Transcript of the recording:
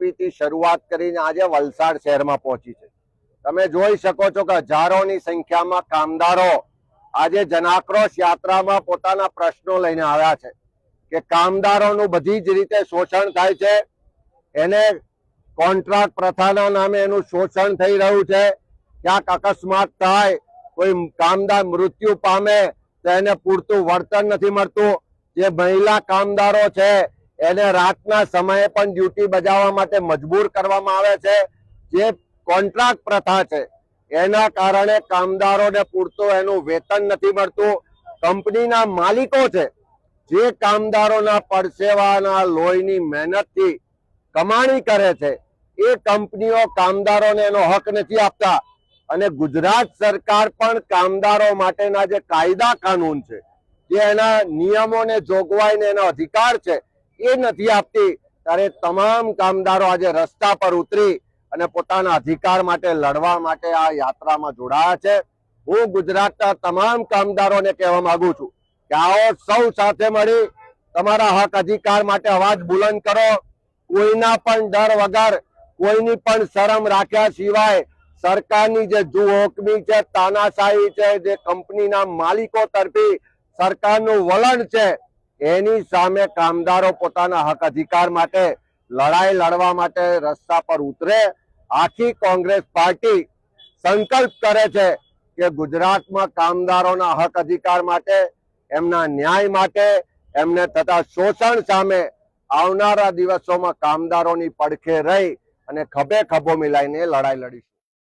રેલીથી શરૂઆત કરીને આજે વલસાડ શહેરમાં પહોંચી છે। તમે જોઈ શકો છો કે હજારોની સંખ્યામાં કામદારો આજે જનાક્રોશ યાત્રામાં પોતાના પ્રશ્નો લઈને આવ્યા છે કે કામદારોનું બધી જ રીતે શોષણ થાય છે। એને કોન્ટ્રાક્ટ પ્રથાના નામે એનું શોષણ થઈ રહ્યું છે। ક્યાંક અકસ્માત થાય, કોઈ કામદાર મૃત્યુ પામે તો એને પૂરતું વળતર નથી મળતું। જે મહિલા કામદારો છે એને રાતના સમયે પણ ડ્યુટી બજાવવા માટે મજબૂર કરવામાં આવે છે। જે કોન્ટ્રાક્ટ પ્રથા છે એના કારણે કામદારોને પૂરતું એનું વેતન નથી મળતું। કંપનીના માલિકો છે જે કામદારોના પરસેવાના લોહીની મહેનતથી કમાણી કરે છે એ કંપનીઓ કામદારોને એનો હક નથી આપતા। અને ગુજરાત સરકાર પણ કામદારો માટેના જે કાયદા કાનૂન છે, જે એના નિયમો ને જોગવાઈ ને એનો અધિકાર છે એ નથી આપતી। ત્યારે તમામ કામદારો આજે રસ્તા પર ઉતરી અને પોતાના અધિકાર માટે લડવા માટે આ યાત્રામાં જોડાયા છે। હું ગુજરાતના તમામ કામદારોને કહેવા માંગુ છું કે આવો સૌ સાથે મળી તમારા હક અધિકાર માટે અવાજ બુલંદ કરો। કોઈના પણ ડર વગર, કોઈની પણ શરમ રાખ્યા સિવાય સરકારની જે જુહોકમી છે, તાનાશાહી છે, જે કંપનીના માલિકો તરફી સરકારનું વલણ છે એની સામે કામદારો પોતાના હક અધિકાર માટે લડાઈ લડવા માટે રસ્તા પર ઉતરે। આખી કોંગ્રેસ પાર્ટી સંકલ્પ કરે છે કે ગુજરાતમાં કામદારોના હક અધિકાર માટે, એમના ન્યાય માટે, એમને થતા શોષણ સામે આવનારા દિવસોમાં કામદારોની પડખે રહી અને ખભે ખભો મિલાઈને લડાઈ લડીશું।